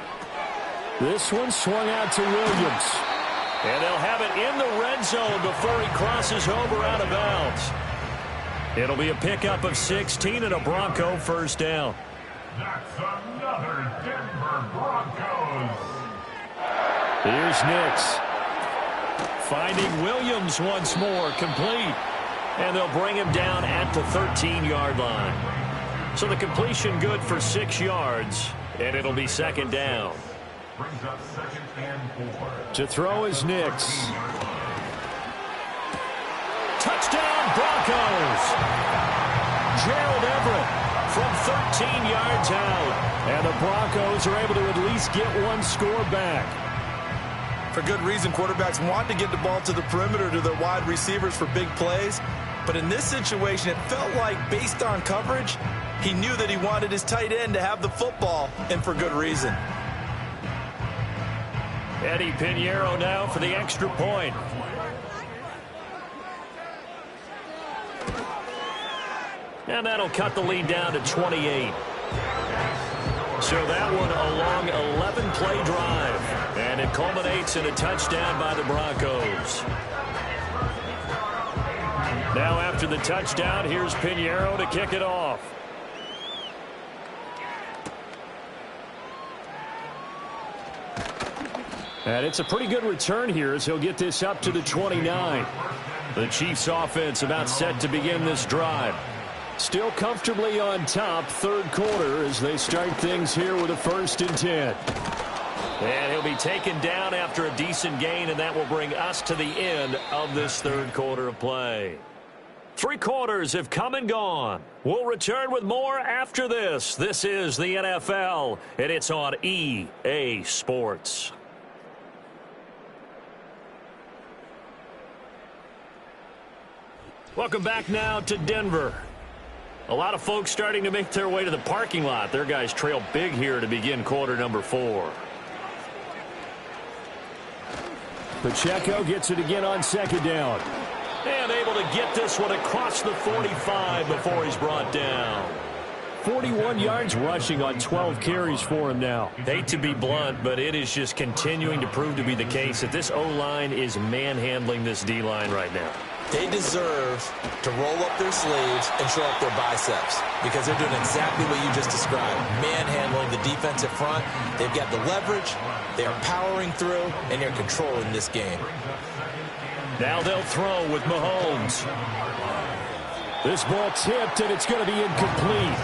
S5: This one swung out to Williams.
S2: And they'll have it in the red zone before he crosses over out of bounds. It'll be a pickup of 16 and a Bronco first down.
S4: That's another Denver Broncos.
S5: Here's Nix.
S2: Finding Williams once more, complete. And they'll bring him down at the 13-yard line. So the completion good for 6 yards, and it'll be 2nd down.
S4: Brings up 2nd and 4.
S5: To throw is Nix.
S2: Touchdown, Broncos! Gerald Everett from 13 yards out.
S5: And the Broncos are able to at least get one score back.
S3: For good reason, quarterbacks want to get the ball to the perimeter to their wide receivers for big plays. But in this situation, it felt like, based on coverage, he knew that he wanted his tight end to have the football, and for good reason.
S2: Eddie Pinheiro now for the extra point. And that'll cut the lead down to 28. So that one a long 11-play drive. And it culminates in a touchdown by the Broncos. Now after the touchdown, here's Pinheiro to kick it off.
S5: And it's a pretty good return here as he'll get this up to the 29. The Chiefs offense about set to begin this drive. Still comfortably on top, 3rd quarter as they start things here with a 1st and 10.
S2: And he'll be taken down after a decent gain, and that will bring us to the end of this 3rd quarter of play. Three quarters have come and gone. We'll return with more after this. This is the NFL, and it's on EA Sports. Welcome back now to Denver. A lot of folks starting to make their way to the parking lot. Their guys trail big here to begin quarter number 4.
S5: Pacheco gets it again on second down.
S2: And able to get this one across the 45 before he's brought down.
S5: 41 yards rushing on 12 carries for him now.
S2: Hate to be blunt, but it is just continuing to prove to be the case that this O-line is manhandling this D-line right now.
S3: They deserve to roll up their sleeves and show up their biceps because they're doing exactly what you just described, manhandling the defensive front. They've got the leverage, they are powering through, and they're controlling this game.
S2: Now they'll throw with Mahomes.
S5: This ball tipped, and it's going to be incomplete.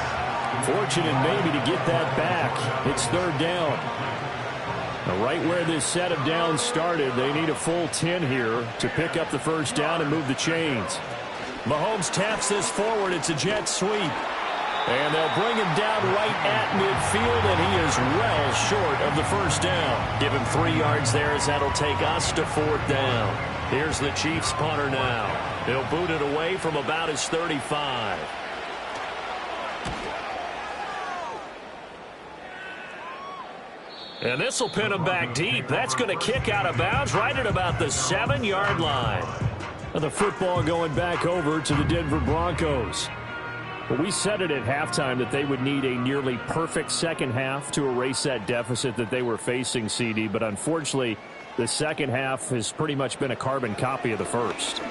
S5: Fortunate maybe to get that back. It's third down. Right where this set of downs started, they need a full 10 here to pick up the first down and move the chains.
S2: Mahomes taps this forward. It's a jet sweep. And they'll bring him down right at midfield, and he is well short of the first down. Give him 3 yards there as that'll take us to fourth down. Here's the Chiefs punter now. He'll boot it away from about his 35. And this will pin him back deep. That's going to kick out of bounds right at about the 7-yard line.
S5: And the football going back over to the Denver Broncos. Well, we said it at halftime that they would need a nearly perfect second half to erase that deficit that they were facing, CD. But unfortunately, the second half has pretty much been a carbon copy of the first.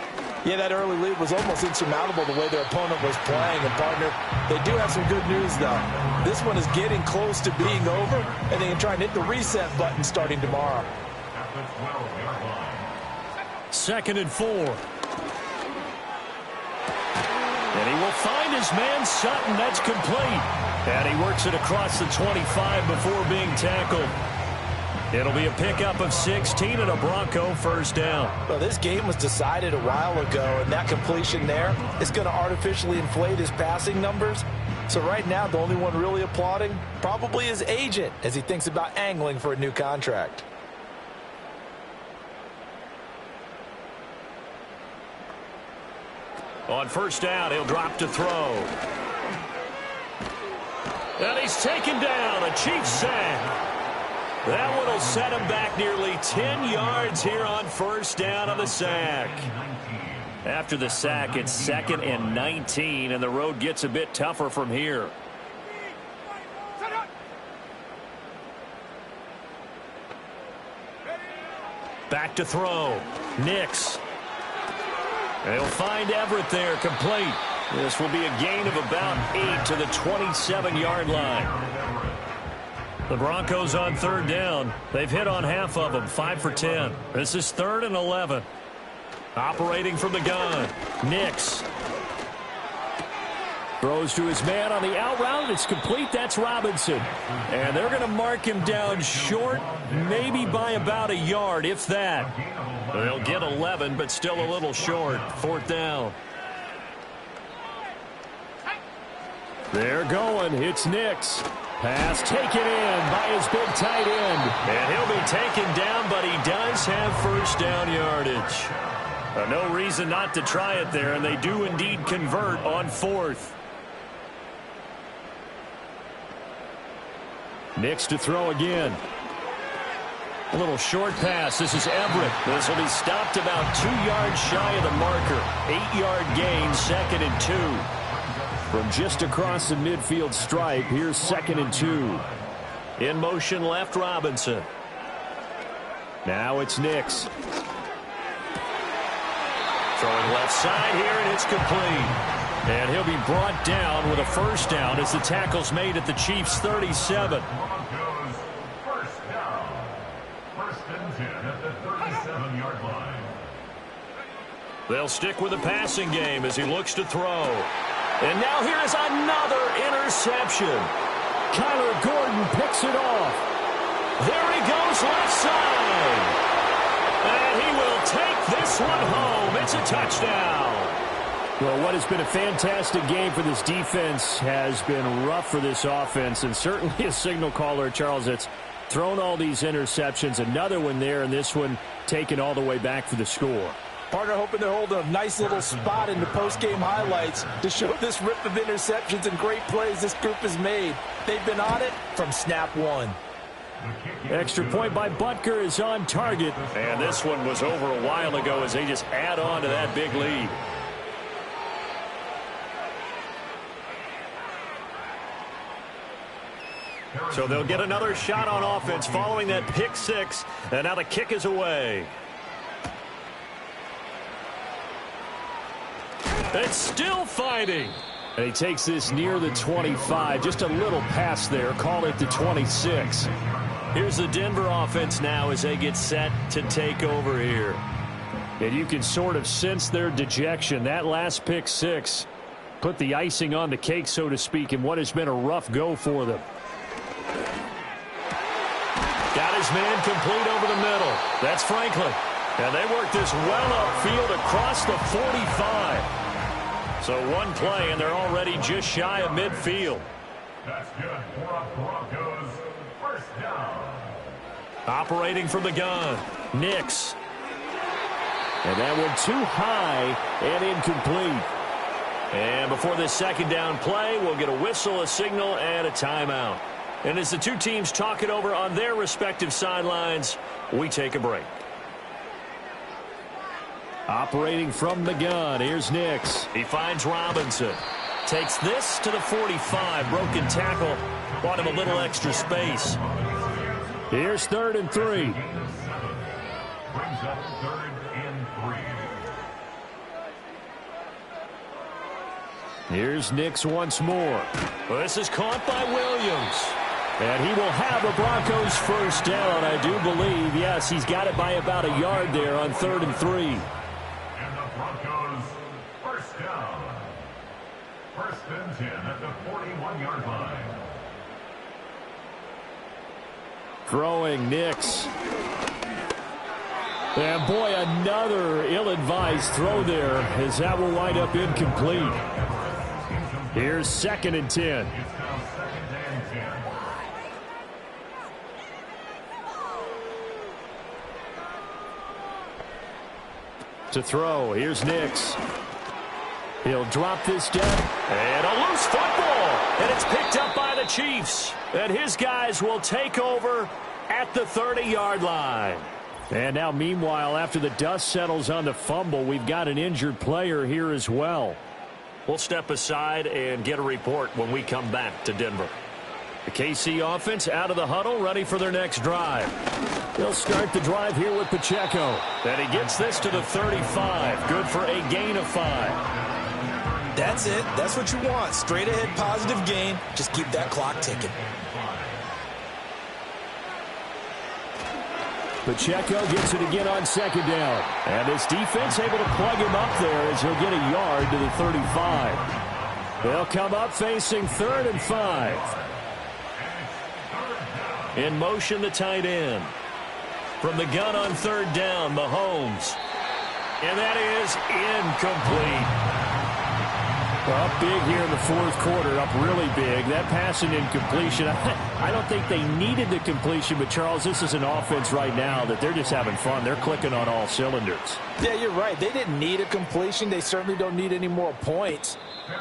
S3: Yeah, that early lead was almost insurmountable the way their opponent was playing. And, partner, they do have some good news, though. This one is getting close to being over, and they can try and hit the reset button starting tomorrow.
S2: 2nd and 4. And he will find his man Sutton. That's complete. And he works it across the 25 before being tackled. It'll be a pickup of 16 and a Bronco first down.
S3: Well, this game was decided a while ago, and that completion there is going to artificially inflate his passing numbers. So right now, the only one really applauding probably his agent as he thinks about angling for a new contract.
S2: On first down, he'll drop to throw. And he's taken down. A Chiefs sack. That one will set him back nearly 10 yards here on first down on the sack. After the sack, it's 2nd and 19, and the road gets a bit tougher from here. Back to throw. Nix. They'll find Everett there, complete. This will be a gain of about 8 to the 27-yard line. The Broncos on third down. They've hit on half of them, 5 for 10. This is 3rd and 11. Operating from the gun, Nix.
S5: Throws to his man on the out route. It's complete. That's Robinson.
S2: And they're going to mark him down short, maybe by about a yard, if that. They'll get 11, but still a little short. 4th down.
S5: They're going. It's Nix. Pass taken in by his big tight end.
S2: And he'll be taken down, but he does have first down yardage. No reason not to try it there, and they do indeed convert on 4th.
S5: Nix to throw again.
S2: A little short pass. This is Everett. This will be stopped about 2 yards shy of the marker. 8-yard gain, 2nd and 2.
S5: From just across the midfield stripe, here's 2nd and 2.
S2: In motion left, Robinson.
S5: Now it's Nix.
S2: Throwing left side here, and it's complete. And he'll be brought down with a first down as the tackle's made at the Chiefs' 37.
S4: Broncos first down. 1st and 10 at the 37-yard line.
S2: They'll stick with the passing game as he looks to throw. And now here is another interception.
S5: Kyler Gordon picks it off.
S2: There he goes left side. And he will take this one home. It's a touchdown.
S5: Well, what has been a fantastic game for this defense has been rough for this offense, and certainly a signal caller, Charles, that's thrown all these interceptions. Another one there, and this one taken all the way back for the score.
S3: Partner hoping to hold a nice little spot in the post-game highlights to show this rip of interceptions and great plays this group has made. They've been on it from snap one.
S5: Extra point by Butker is on target.
S2: And this one was over a while ago as they just add on to that big lead. So they'll get another shot on offense following that pick six. And now the kick is away. It's still fighting.
S5: And he takes this near the 25. Just a little pass there. Call it the 26.
S2: Here's the Denver offense now as they get set to take over here.
S5: And you can sort of sense their dejection. That last pick six put the icing on the cake, so to speak, in what has been a rough go for them.
S2: Got his man complete over the middle. That's Franklin. And they work this well upfield across the 45. So one play, and they're already just shy of midfield.
S4: That's good for a Broncos first down.
S2: Operating from the gun, Nix.
S5: And that one too high and incomplete.
S2: And before this second down play, we'll get a whistle, a signal, and a timeout. And as the two teams talk it over on their respective sidelines, we take a break.
S5: Operating from the gun, here's Nix.
S2: He finds Robinson. Takes this to the 45. Broken tackle. Bought him a little extra space.
S5: Here's 3rd and 3.
S4: Brings up 3rd and 3.
S5: Here's Nix once more.
S2: Well, this is caught by Williams.
S5: And he will have a Broncos first down, I do believe. Yes, he's got it by about a yard there on 3rd and 3.
S4: And the Broncos first down. 1st and 10 at the 41-yard line.
S5: Throwing Nix. And boy, another ill-advised throw there as that will wind up incomplete. Here's 2nd and 10.
S4: It's now 2nd and 10.
S5: To throw, here's Nix. He'll drop this down.
S2: And a loose football. And it's picked up by the Chiefs. And his guys will take over at the 30-yard line.
S5: And now, meanwhile, after the dust settles on the fumble, we've got an injured player here as well.
S2: We'll step aside and get a report when we come back to Denver.
S5: The KC offense out of the huddle, ready for their next drive. They'll start the drive here with Pacheco.
S2: And he gets this to the 35. Good for a gain of 5.
S3: That's it. That's what you want. Straight ahead positive gain. Just keep that clock ticking.
S5: Pacheco gets it again on 2nd down. And this defense able to plug him up there as he'll get a yard to the 35. They'll come up facing 3rd and 5.
S2: In motion, the tight end. From the gun on 3rd down, Mahomes. And that is incomplete.
S5: Well, up big here in the 4th quarter, up really big. That pass and incompletion, I don't think they needed the completion, but Charles, this is an offense right now that they're just having fun. They're clicking on all cylinders.
S3: Yeah, you're right. They didn't need a completion. They certainly don't need any more points.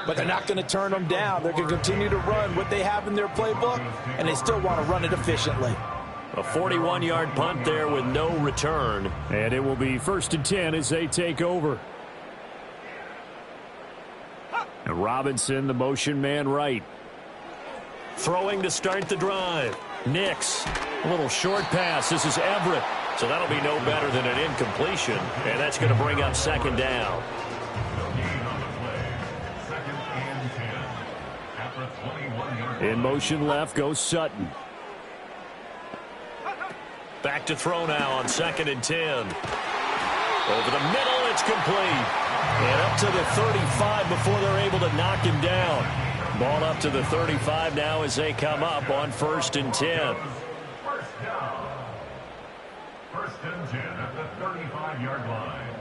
S3: But they're not going to turn them down. They're going to continue to run what they have in their playbook, and they still want to run it efficiently.
S2: A 41-yard punt there with no return.
S5: And it will be 1st and 10 as they take over. And Robinson, the motion man right.
S2: Throwing to start the drive. Nix. A little short pass. This is Everett. So that'll be no better than an incompletion. And that's going to bring up 2nd down.
S5: In motion left goes Sutton.
S2: Back to throw now on 2nd and 10. Over the middle, it's complete. And up to the 35 before they're able to knock him down. Ball up to the 35 now as they come up on 1st and 10.
S4: First down. 1st and 10 at the 35-yard line.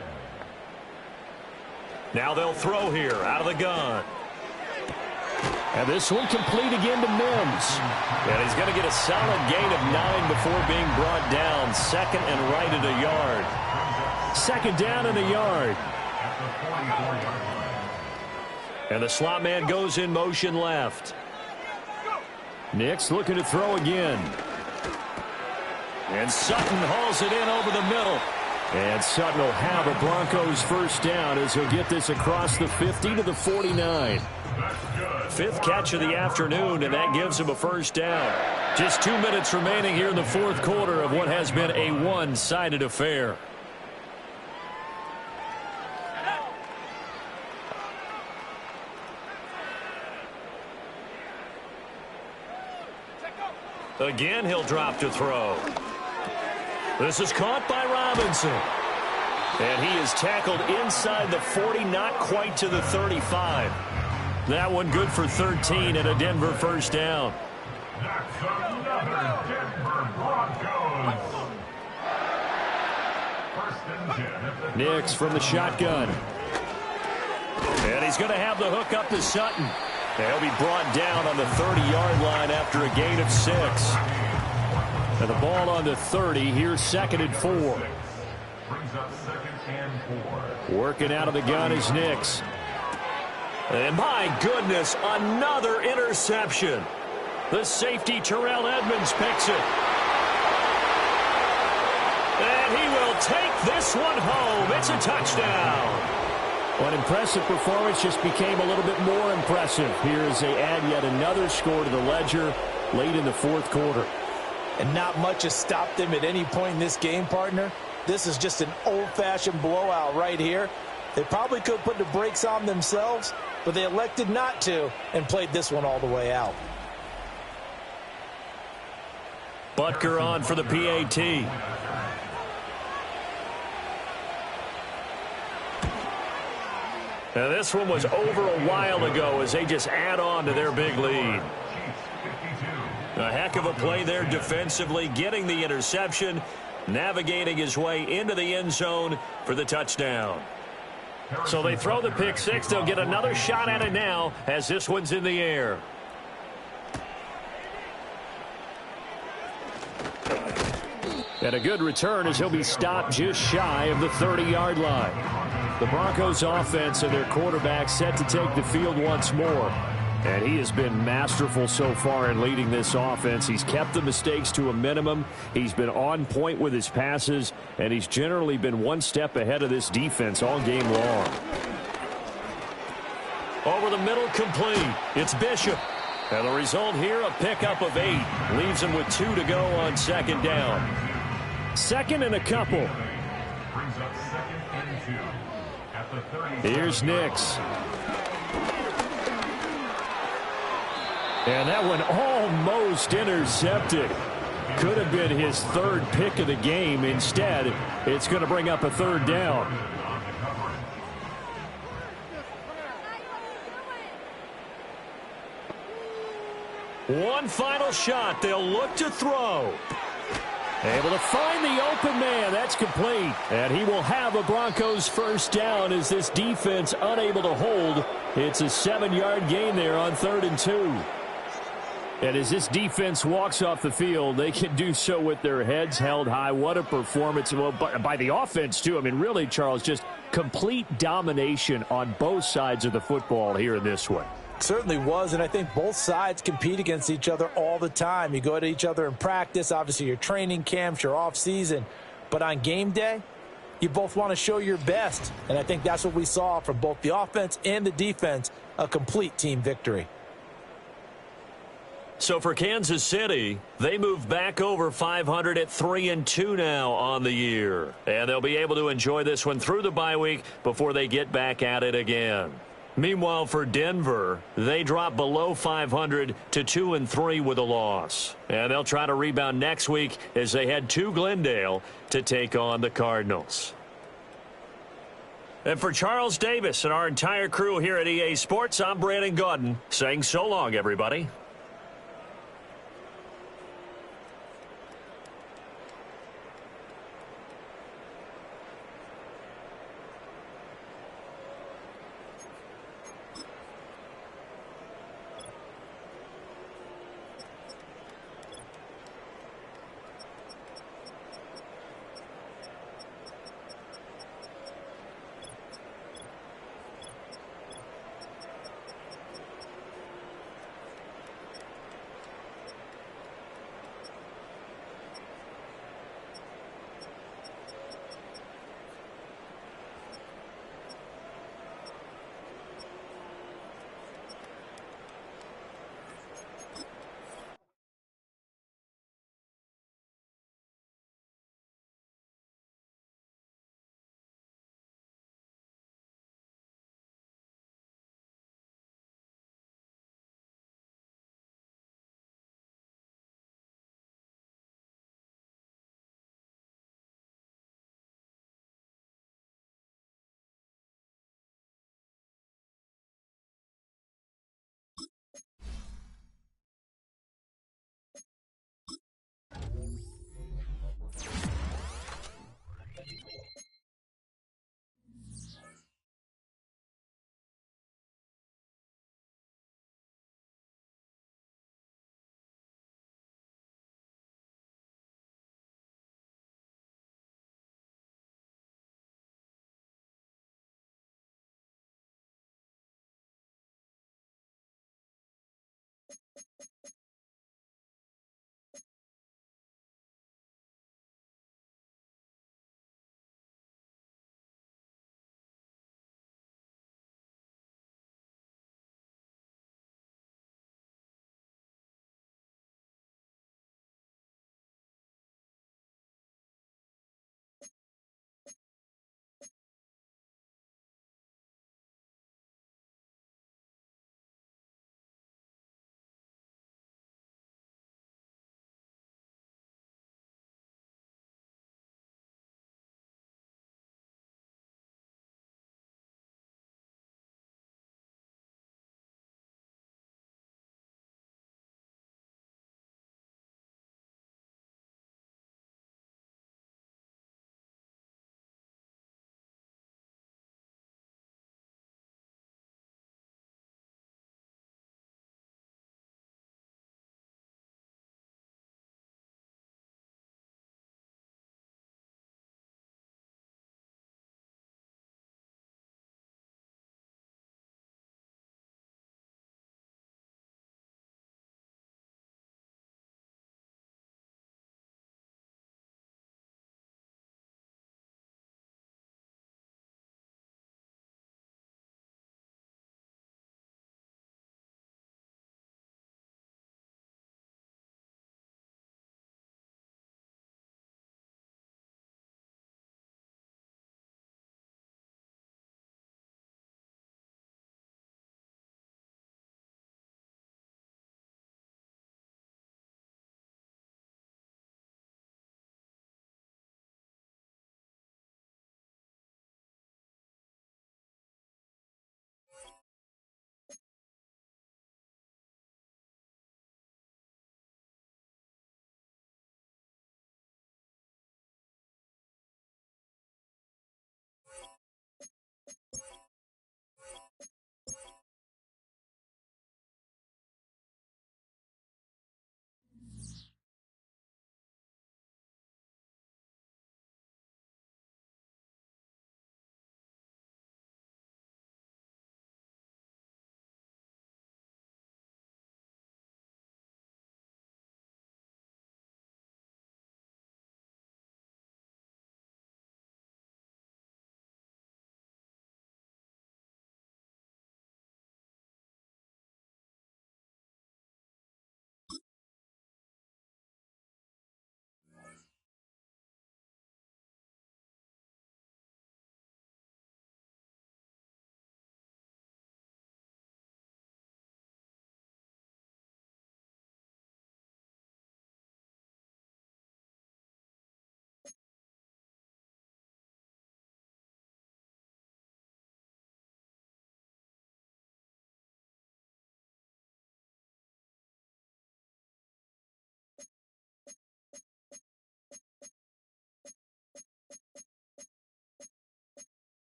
S2: Now they'll throw here out of the gun.
S5: And this one complete again to Mims.
S2: And he's going to get a solid gain of 9 before being brought down. Second and right at a yard.
S5: Second down and a yard.
S2: And the slot man goes in motion left.
S5: Nix looking to throw again.
S2: And Sutton hauls it in over the middle.
S5: And Sutton will have a Broncos first down as he'll get this across the 50 to the 49.
S2: Fifth catch of the afternoon, and that gives him a first down.
S5: Just 2 minutes remaining here in the fourth quarter of what has been a one-sided affair.
S2: Again, he'll drop to throw. This is caught by Robinson. And he is tackled inside the 40, not quite to the 35. That one good for 13 and a Denver first down.
S4: That's another Denver Broncos. First and 10.
S5: Nix from the shotgun.
S2: And he's going to have the hook up to Sutton. And he'll be brought down on the 30-yard line after a gain of 6.
S5: And the ball on the 30. Here's second and 4.
S4: Brings up second and 4.
S5: Working out of the gun is Nix.
S2: And my goodness, another interception. The safety Terrell Edmonds picks it. And he will take this one home. It's a touchdown.
S5: An impressive performance just became a little bit more impressive here as they add yet another score to the ledger late in the fourth quarter.
S3: And not much has stopped them at any point in this game, partner. This is just an old-fashioned blowout right here. They probably could put the brakes on themselves, but they elected not to and played this one all the way out.
S2: Butker on for the PAT. Now this one was over a while ago as they just add on to their big lead. A heck of a play there defensively, getting the interception, navigating his way into the end zone for the touchdown. So they throw the pick six. They'll get another shot at it now as this one's in the air.
S5: And a good return as he'll be stopped just shy of the 30-yard line. The Broncos offense and their quarterback set to take the field once more. And he has been masterful so far in leading this offense. He's kept the mistakes to a minimum. He's been on point with his passes. And he's generally been one step ahead of this defense all game long.
S2: Over the middle, complete. It's Bishop. And the result here, a pickup of 8. Leaves him with 2 to go on second down.
S5: Second and a couple.
S4: Brings up second and 2 at the 30.
S5: Here's Nix. And that one almost intercepted. Could have been his third pick of the game. Instead, it's going to bring up a third down.
S2: One final shot. They'll look to throw.
S5: Able to find the open man. That's complete. And he will have a Broncos first down as this defense unable to hold. It's a 7-yard gain there on 3rd and 2. And as this defense walks off the field, they can do so with their heads held high. What a performance. Well, by the offense, too. I mean, really, Charles, just complete domination on both sides of the football here in this one.
S3: Certainly was, and I think both sides compete against each other all the time. You go to each other in practice, obviously your training camps, your off-season. But on game day, you both want to show your best. And I think that's what we saw from both the offense and the defense, a complete team victory.
S2: So for Kansas City, they move back over 500 at 3-2 now on the year. And they'll be able to enjoy this one through the bye week before they get back at it again. Meanwhile, for Denver, they drop below 500 to 2-3 with a loss. And they'll try to rebound next week as they head to Glendale to take on the Cardinals. And for Charles Davis and our entire crew here at EA Sports, I'm Brandon Gaudin saying so long, everybody.